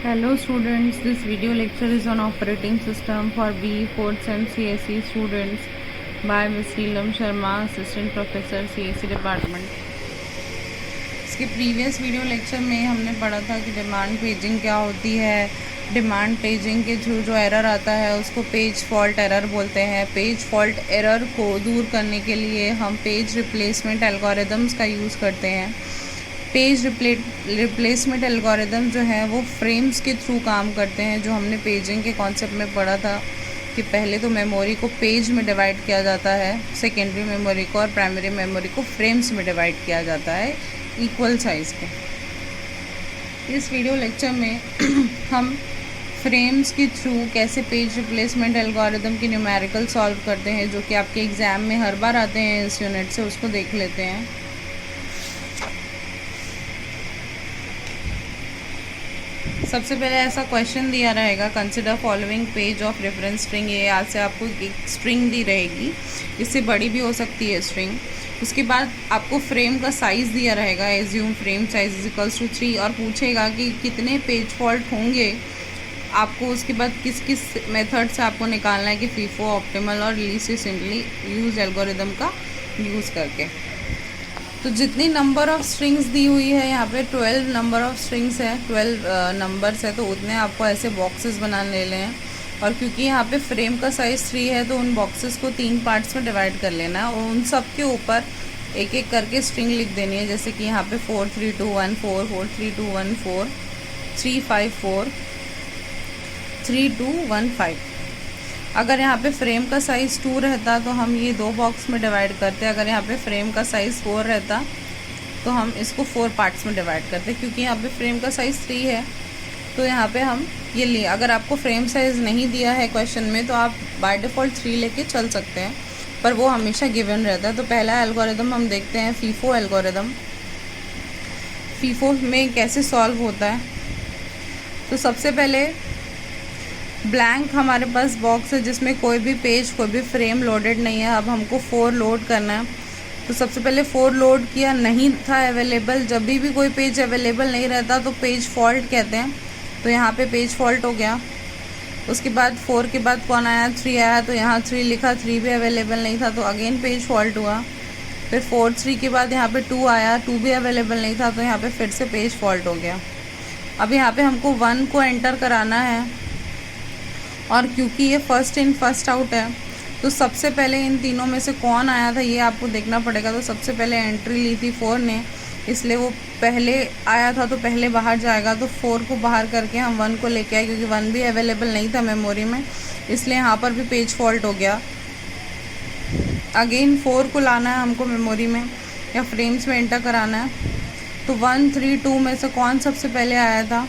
Hello students, this video lecture is on operating system for BE 4th and CSE students by Ms. Neelam Sharma, Assistant Professor CSE Department. इसके previous video lecture में हमने पढ़ा था कि demand paging क्या होती है। Demand paging के थ्रू जो एरर आता है उसको पेज फॉल्ट एरर बोलते हैं। पेज फॉल्ट एरर को दूर करने के लिए हम पेज रिप्लेसमेंट एल्गोरिदम्स का यूज़ करते हैं। पेज रिप्लेसमेंट एल्गोरिदम जो है वो फ्रेम्स के थ्रू काम करते हैं, जो हमने पेजिंग के कॉन्सेप्ट में पढ़ा था कि पहले तो मेमोरी को पेज में डिवाइड किया जाता है, सेकेंडरी मेमोरी को और प्राइमरी मेमोरी को फ्रेम्स में डिवाइड किया जाता है इक्वल साइज़ के। इस वीडियो लेक्चर में हम फ्रेम्स के थ्रू कैसे पेज रिप्लेसमेंट एल्गोरिदम की न्यूमेरिकल सॉल्व करते हैं, जो कि आपके एग्ज़ाम में हर बार आते हैं इस यूनिट से, उसको देख लेते हैं। सबसे पहले ऐसा क्वेश्चन दिया रहेगा, consider following page of reference string. ये यहाँ से आपको एक स्ट्रिंग दी रहेगी, इससे बड़ी भी हो सकती है स्ट्रिंग। उसके बाद आपको फ्रेम का साइज़ दिया रहेगा, assume frame size is equals to 3, और पूछेगा कि कितने पेज फॉल्ट होंगे आपको। उसके बाद किस किस मेथड से आपको निकालना है कि फीफो, ऑप्टिमल और लीस्ट सिंपली यूज एल्गोरिदम का यूज़ करके। तो जितनी नंबर ऑफ़ स्ट्रिंग्स दी हुई है यहाँ पे 12 नंबर ऑफ़ स्ट्रिंग्स है, 12 नंबर्स है, तो उतने आपको ऐसे बॉक्सेस बना लेने हैं। और क्योंकि यहाँ पे फ्रेम का साइज़ 3 है तो उन बॉक्सेस को 3 पार्ट्स में डिवाइड कर लेना है और उन सब के ऊपर एक एक करके स्ट्रिंग लिख देनी है। जैसे कि यहाँ पे 4 3 2 1 4, 4 3 2 1 4, 3 5 4, 3 2 1 5। अगर यहाँ पे फ्रेम का साइज़ 2 रहता तो हम ये 2 बॉक्स में डिवाइड करते। अगर यहाँ पे फ्रेम का साइज़ 4 रहता तो हम इसको 4 पार्ट्स में डिवाइड करते। क्योंकि यहाँ पे फ्रेम का साइज़ 3 है तो यहाँ पे हम ये लिए। अगर आपको फ्रेम साइज़ नहीं दिया है क्वेश्चन में तो आप बाय डिफ़ॉल्ट 3 लेके चल सकते हैं, पर वो हमेशा गिवन रहता है। तो पहला एल्गोरिदम हम देखते हैं, फीफो एल्गोरिदम। फीफो में कैसे सॉल्व होता है, तो सबसे पहले ब्लैंक हमारे पास बॉक्स है जिसमें कोई भी पेज, कोई भी फ्रेम लोडेड नहीं है। अब हमको 4 लोड करना है, तो सबसे पहले 4 लोड किया, नहीं था अवेलेबल। जब भी कोई पेज अवेलेबल नहीं रहता तो पेज फॉल्ट कहते हैं। तो यहाँ पे पेज फॉल्ट हो गया। उसके बाद 4 के बाद कौन आया, 3 आया, तो यहाँ 3 लिखा, 3 भी अवेलेबल नहीं था तो अगेन पेज फॉल्ट हुआ। फिर 4 3 के बाद यहाँ पे 2 आया, 2 भी अवेलेबल नहीं था तो यहाँ पे फिर से पेज फॉल्ट हो गया। अब यहाँ पे हमको 1 को एंटर कराना है, और क्योंकि ये फर्स्ट इन फर्स्ट आउट है तो सबसे पहले इन तीनों में से कौन आया था ये आपको देखना पड़ेगा। तो सबसे पहले एंट्री ली थी 4 ने, इसलिए वो पहले आया था तो पहले बाहर जाएगा। तो 4 को बाहर करके हम 1 को लेके आए, क्योंकि 1 भी अवेलेबल नहीं था मेमोरी में, इसलिए यहाँ पर भी पेज फॉल्ट हो गया। अगेन 4 को लाना है हमको मेमोरी में या फ्रेम्स में एंटर कराना है। तो 1 3 2 में से कौन सबसे पहले आया था,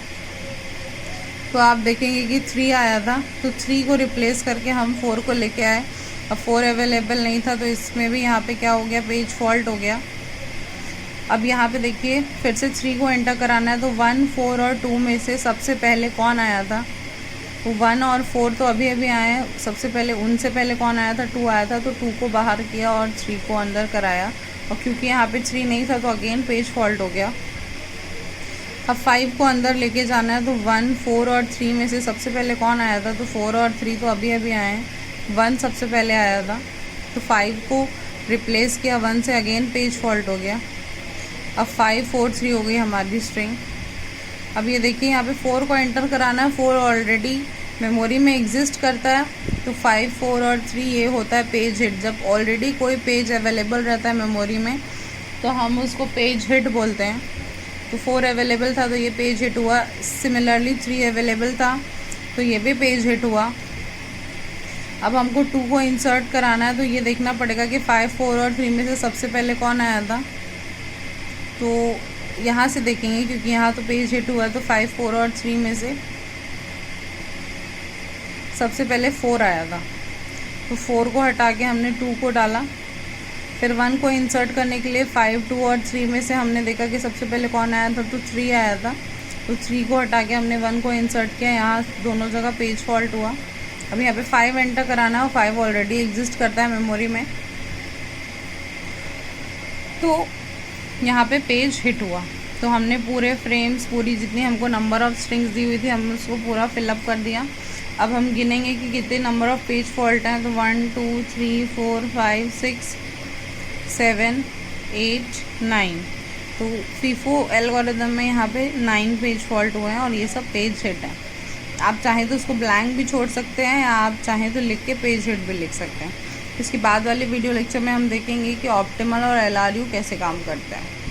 तो आप देखेंगे कि 3 आया था। तो 3 को रिप्लेस करके हम 4 को लेके आए। अब 4 अवेलेबल नहीं था तो इसमें भी यहाँ पे क्या हो गया, पेज फॉल्ट हो गया। अब यहाँ पे देखिए फिर से 3 को एंटर कराना है। तो 1 4 और 2 में से सबसे पहले कौन आया था, तो 1 और 4 तो अभी अभी आए हैं। सबसे पहले उनसे पहले कौन आया था, 2 आया था, तो 2 को बाहर किया और 3 को अंदर कराया। और क्योंकि यहाँ पे 3 नहीं था तो अगेन पेज फॉल्ट हो गया। अब 5 को अंदर लेके जाना है। तो 1 4 और 3 में से सबसे पहले कौन आया था, तो 4 और 3 तो अभी अभी आए हैं। 1 सबसे पहले आया था तो 5 को रिप्लेस किया 1 से, अगेन पेज फॉल्ट हो गया। अब 5 4 3 हो गई हमारी स्ट्रिंग। अब ये देखिए यहाँ पे 4 को एंटर कराना है। 4 ऑलरेडी मेमोरी में एग्जिस्ट करता है, तो 5 4 और 3 ये होता है पेज हिट। जब ऑलरेडी कोई पेज अवेलेबल रहता है मेमोरी में तो हम उसको पेज हिट बोलते हैं। तो 4 अवेलेबल था तो ये पेज हिट हुआ। सिमिलरली 3 अवेलेबल था तो ये भी पेज हिट हुआ। अब हमको 2 को इंसर्ट कराना है, तो ये देखना पड़ेगा कि 5 4 और 3 में से सबसे पहले कौन आया था। तो यहाँ से देखेंगे क्योंकि यहाँ तो पेज हिट हुआ, तो 5 4 और 3 में से सबसे पहले 4 आया था। तो 4 को हटा के हमने 2 को डाला। फिर 1 को इंसर्ट करने के लिए 5 2 और 3 में से हमने देखा कि सबसे पहले कौन आया था, तो 3 आया था। तो 3 को हटा के हमने 1 को इंसर्ट किया, यहाँ दोनों जगह पेज फॉल्ट हुआ। अब यहाँ पे 5 एंटर कराना है और 5 ऑलरेडी एग्जिस्ट करता है मेमोरी में, तो यहाँ पे पेज हिट हुआ। तो हमने पूरे फ्रेम्स, पूरी जितनी हमको नंबर ऑफ़ स्ट्रिंग्स दी हुई थी, हम उसको पूरा फिलअप कर दिया। अब हम गिनेंगे कि कितने नंबर ऑफ़ पेज फॉल्ट हैं। तो 1 2 3 4 5 6 7 8 9। तो फीफो एल्गोरिदम में यहाँ पे 9 पेज फॉल्ट हुए हैं और ये सब पेज हिट हैं। आप चाहें तो उसको ब्लैंक भी छोड़ सकते हैं, या आप चाहें तो लिख के पेज हिट भी लिख सकते हैं। इसके बाद वाले वीडियो लेक्चर में हम देखेंगे कि ऑप्टिमल और LRU कैसे काम करता है।